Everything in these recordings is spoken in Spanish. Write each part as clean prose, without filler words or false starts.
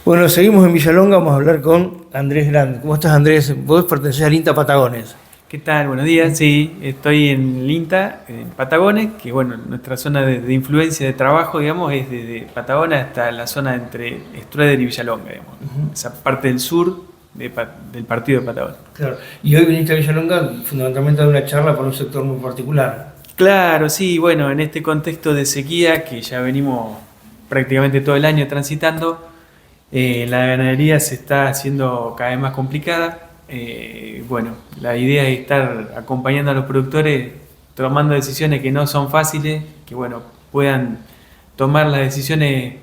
Bueno, seguimos en Villalonga, vamos a hablar con Andrés Grande. ¿Cómo estás, Andrés? Vos pertenecés al INTA Patagones. ¿Qué tal? Buenos días. Sí, estoy en el INTA, en Patagones, que bueno, nuestra zona de influencia de trabajo, digamos, es desde Patagones hasta la zona entre Strueder y Villalonga, digamos. Esa parte del sur del partido de Patagones. Claro. Y hoy viniste a Villalonga fundamentalmente a dar una charla para un sector muy particular. Claro, sí, bueno, en este contexto de sequía que ya venimos prácticamente todo el año transitando, la ganadería se está haciendo cada vez más complicada. Bueno, la idea es estar acompañando a los productores tomando decisiones que no son fáciles, que bueno, puedan tomar las decisiones,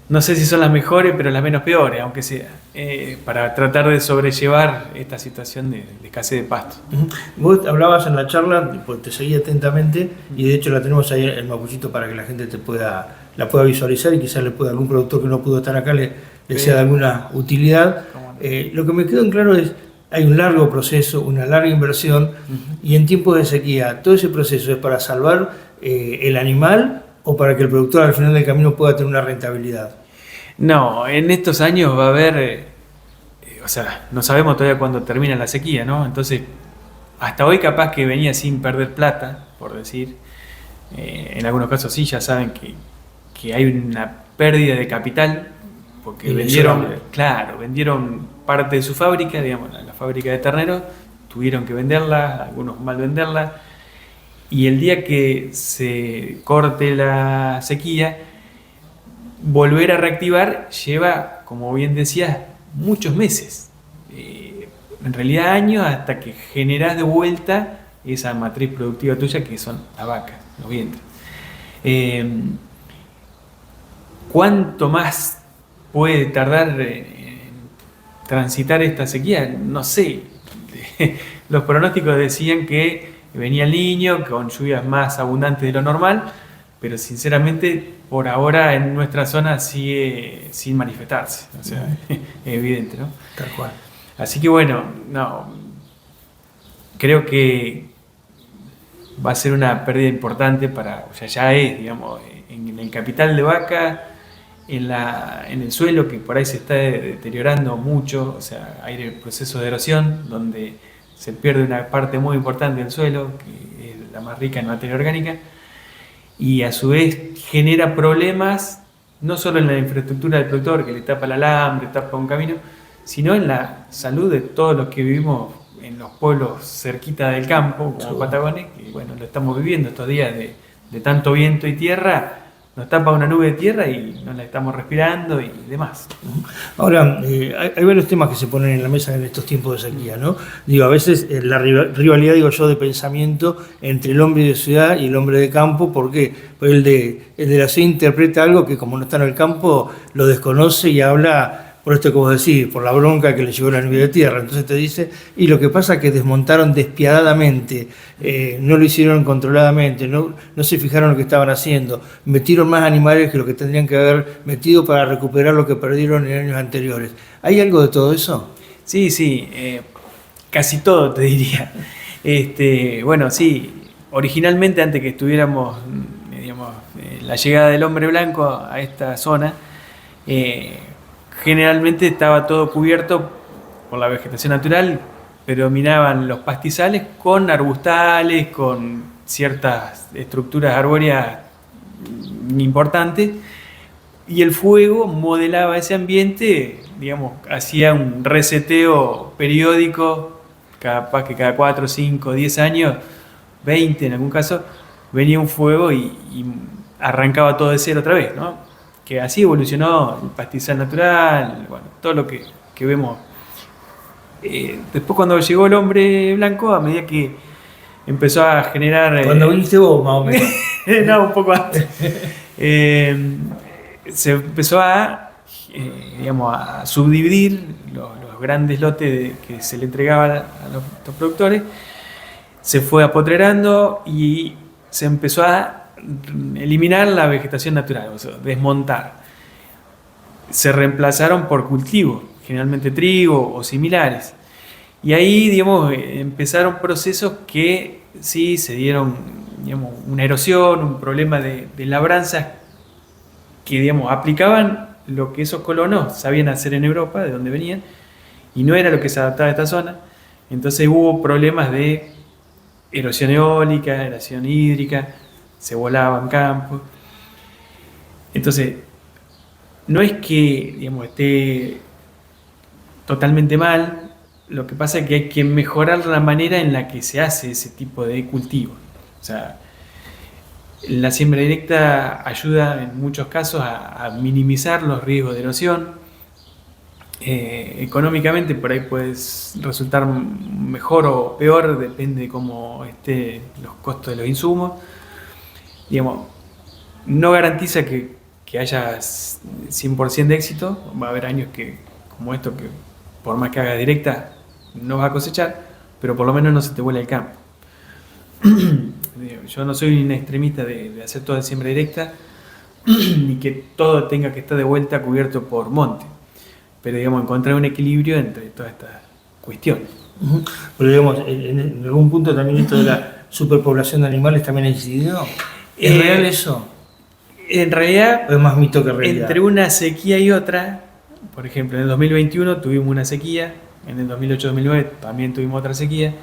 no sé si son las mejores, pero las menos peores, aunque sea, para tratar de sobrellevar esta situación de escasez de pasto. Vos hablabas en la charla, pues te seguí atentamente, y de hecho la tenemos ahí en Mapuchito para que la gente la pueda visualizar y quizás algún productor que no pudo estar acá le sea de alguna utilidad. Lo que me quedó en claro es, hay un largo proceso, una larga inversión, y en tiempos de sequía, ¿todo ese proceso es para salvar el animal o para que el productor al final del camino pueda tener una rentabilidad? No, en estos años va a haber, o sea, no sabemos todavía cuándo termina la sequía, ¿no? Entonces, hasta hoy capaz que venía sin perder plata, por decir. En algunos casos sí, ya saben que hay una pérdida de capital, porque vendieron parte de su fábrica, digamos, la fábrica de terneros, tuvieron que venderla, algunos mal venderla, y el día que se corte la sequía, volver a reactivar lleva, como bien decías, muchos meses, en realidad años, hasta que generás de vuelta esa matriz productiva tuya que son las vacas, los vientres. ¿Cuánto más puede tardar en transitar esta sequía? No sé. Los pronósticos decían que venía el Niño con lluvias más abundantes de lo normal, pero sinceramente por ahora en nuestra zona sigue sin manifestarse. O sea, es evidente, ¿no? Tal cual. Así que bueno, no, creo que va a ser una pérdida importante o sea, ya es, digamos, en el capital de vaca, en el suelo que por ahí se está deteriorando mucho, o sea, hay procesos de erosión donde se pierde una parte muy importante del suelo, que es la más rica en materia orgánica, y a su vez genera problemas no solo en la infraestructura del productor, que le tapa el alambre, tapa un camino, sino en la salud de todos los que vivimos en los pueblos cerquita del campo, como Patagones, que bueno, lo estamos viviendo estos días de tanto viento y tierra, nos tapa una nube de tierra y no la estamos respirando y demás. Ahora, hay varios temas que se ponen en la mesa en estos tiempos de sequía, ¿no? Digo, a veces la rivalidad, digo yo, de pensamiento entre el hombre de ciudad y el hombre de campo, porque el de la ciudad interpreta algo que como no está en el campo, lo desconoce y habla por esto que vos decís, por la bronca que le llegó la nube de tierra. Entonces te dice, y lo que pasa es que desmontaron despiadadamente, no lo hicieron controladamente, no se fijaron en lo que estaban haciendo, metieron más animales que lo que tendrían que haber metido para recuperar lo que perdieron en años anteriores. ¿Hay algo de todo eso? Sí, casi todo te diría. Bueno, sí, originalmente antes que estuviéramos, digamos, la llegada del hombre blanco a esta zona, generalmente estaba todo cubierto por la vegetación natural, predominaban los pastizales con arbustales, con ciertas estructuras arbóreas importantes, y el fuego modelaba ese ambiente, digamos, hacía un reseteo periódico, capaz que cada 4, 5, 10 años, 20 en algún caso, venía un fuego y arrancaba todo de cero otra vez, ¿no? Que así evolucionó el pastizal natural, bueno, todo lo que vemos. Después cuando llegó el hombre blanco, a medida que empezó a generar... Cuando viniste vos, más o menos. No, un poco antes. Se empezó digamos, a subdividir los grandes lotes que se le entregaban a los productores, se fue apotrerando y se empezó a eliminar la vegetación natural, o sea, desmontar. Se reemplazaron por cultivos, generalmente trigo o similares. Y ahí, digamos, empezaron procesos que sí se dieron, digamos, una erosión, un problema de labranzas que, digamos, aplicaban lo que esos colonos sabían hacer en Europa, de donde venían, y no era lo que se adaptaba a esta zona. Entonces hubo problemas de erosión eólica, erosión hídrica, se volaban campos. Entonces, no es que, digamos, esté totalmente mal, lo que pasa es que hay que mejorar la manera en la que se hace ese tipo de cultivo. O sea, la siembra directa ayuda en muchos casos a minimizar los riesgos de erosión. Económicamente por ahí puede resultar mejor o peor, depende de cómo estén los costos de los insumos. Digamos, no garantiza que haya 100% de éxito. Va a haber años como esto, que por más que hagas directa no vas a cosechar, pero por lo menos no se te vuela el campo. Yo no soy un extremista de hacer toda siembra directa, ni que todo tenga que estar de vuelta cubierto por monte. Pero digamos, encontrar un equilibrio entre todas estas cuestiones. Pero digamos, en algún punto también esto de la superpoblación de animales también ha incidido. ¿Es real eso? En realidad, ¿O es más mito que realidad? Entre una sequía y otra, por ejemplo, en el 2021 tuvimos una sequía, en el 2008-2009 también tuvimos otra sequía.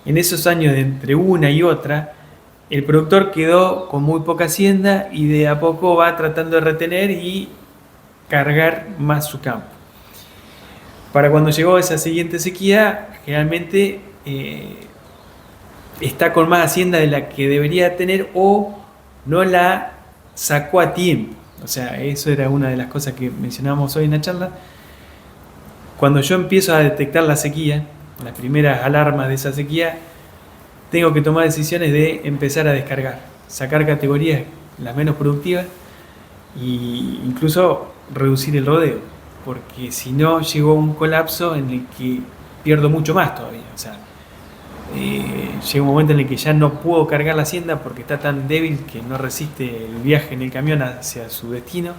En esos años de entre una y otra, el productor quedó con muy poca hacienda y de a poco va tratando de retener y cargar más su campo. Para cuando llegó esa siguiente sequía, generalmente está con más hacienda de la que debería tener o no la sacó a tiempo. O sea, eso era una de las cosas que mencionábamos hoy en la charla. Cuando yo empiezo a detectar la sequía, las primeras alarmas de esa sequía, tengo que tomar decisiones de empezar a descargar, sacar categorías las menos productivas e incluso reducir el rodeo, porque si no llegó un colapso en el que pierdo mucho más todavía. O sea, llega un momento en el que ya no puedo cargar la hacienda porque está tan débil que no resiste el viaje en el camión hacia su destino.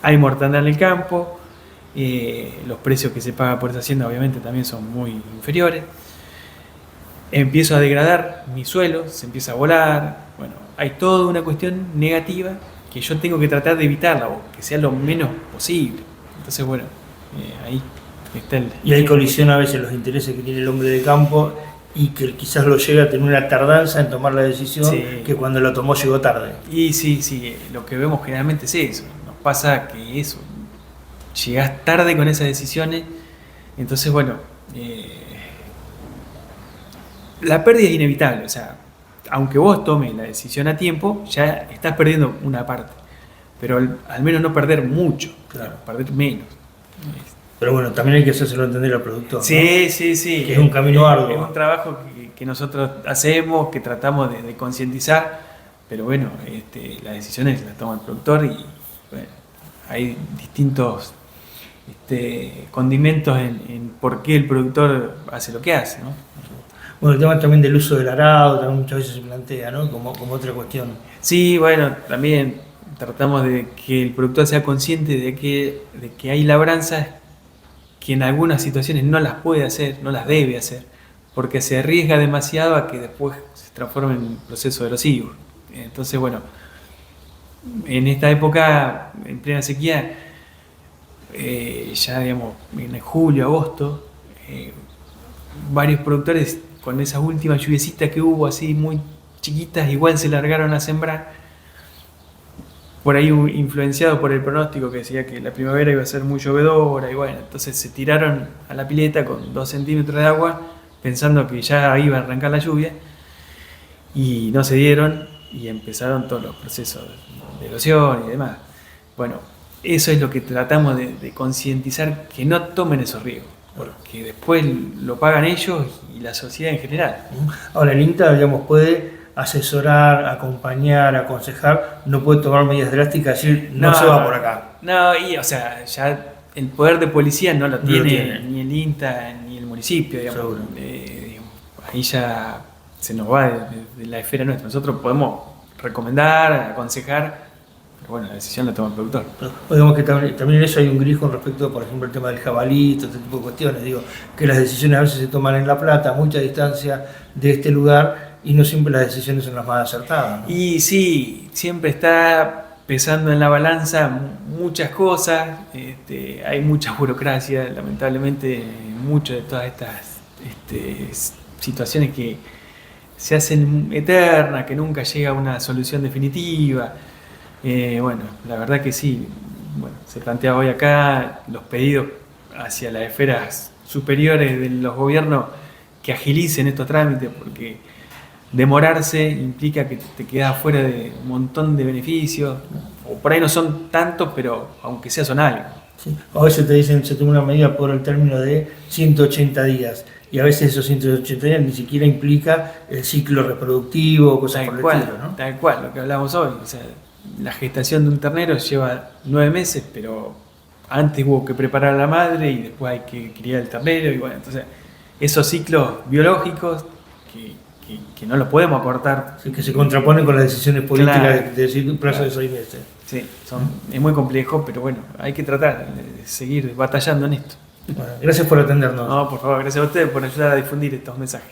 Hay mortandad en el campo, los precios que se pagan por esa hacienda obviamente también son muy inferiores. Empiezo a degradar mi suelo, se empieza a volar. Bueno, hay toda una cuestión negativa que yo tengo que tratar de evitarla o que sea lo menos posible. Entonces, bueno, ahí está el... Y hay colisión a veces los intereses que tiene el hombre de campo y que quizás lo llega a tener una tardanza en tomar la decisión, sí, que cuando lo tomó llegó tarde. Y sí, lo que vemos generalmente es eso. Nos pasa que eso, llegás tarde con esas decisiones. Entonces, bueno, la pérdida es inevitable. O sea, aunque vos tomes la decisión a tiempo, ya estás perdiendo una parte. Pero al menos no perder mucho, claro, perder menos. Pero bueno, también hay que hacérselo entender al productor. Sí, ¿no? Sí. Que es un camino arduo. Es un trabajo que nosotros hacemos, que tratamos de concientizar, pero bueno, las decisiones las toma el productor y bueno, hay distintos condimentos en por qué el productor hace lo que hace, ¿no? Bueno, el tema también del uso del arado también muchas veces se plantea, ¿no? Como otra cuestión. Sí, bueno, también tratamos de que el productor sea consciente de que hay labranzas que en algunas situaciones no las puede hacer, no las debe hacer, porque se arriesga demasiado a que después se transforme en un proceso erosivo. Entonces, bueno, en esta época, en plena sequía, ya digamos, en julio, agosto, varios productores con esas últimas lluviecitas que hubo así muy chiquitas, igual se largaron a sembrar, por ahí influenciado por el pronóstico que decía que la primavera iba a ser muy llovedora, y bueno, entonces se tiraron a la pileta con 2 centímetros de agua, pensando que ya iba a arrancar la lluvia, y no se dieron, y empezaron todos los procesos de erosión y demás. Bueno, eso es lo que tratamos de concientizar, que no tomen esos riesgos, porque después lo pagan ellos y la sociedad en general. Ahora, el INTA, digamos, puede asesorar, acompañar, aconsejar, no puede tomar medidas drásticas, decir, no se va por acá. No, y o sea, ya el poder de policía no lo tiene ni el INTA ni el municipio, digamos. Ahí ya se nos va de la esfera nuestra. Nosotros podemos recomendar, aconsejar, pero bueno, la decisión la toma el productor. Pero, digamos que también en eso hay un gris con respecto, por ejemplo, al tema del jabalí, todo este tipo de cuestiones. Digo, que las decisiones a veces se toman en La Plata, a mucha distancia de este lugar, y no siempre las decisiones son las más acertadas, ¿no? Y sí, siempre está pesando en la balanza muchas cosas, hay mucha burocracia, lamentablemente, muchas de todas estas situaciones que se hacen eternas, que nunca llega a una solución definitiva. Bueno, la verdad que sí, bueno, se plantea hoy acá los pedidos hacia las esferas superiores de los gobiernos que agilicen estos trámites, porque demorarse implica que te quedas fuera de un montón de beneficios, o por ahí no son tantos, pero aunque sea son algo. Sí. A veces te dicen se toma una medida por el término de 180 días, y a veces esos 180 días ni siquiera implica el ciclo reproductivo, cosas por el estilo, ¿no? Tal cual, lo que hablamos hoy. O sea, la gestación de un ternero lleva 9 meses, pero antes hubo que preparar a la madre y después hay que criar el ternero. Y bueno, entonces esos ciclos biológicos que no los podemos acortar. Sí, que se contraponen con las decisiones políticas, Claro, de decir un plazo claro. de 6 meses. Sí, es muy complejo, pero bueno, hay que tratar de seguir batallando en esto. Bueno, gracias por atendernos. No, por favor, gracias a ustedes por ayudar a difundir estos mensajes.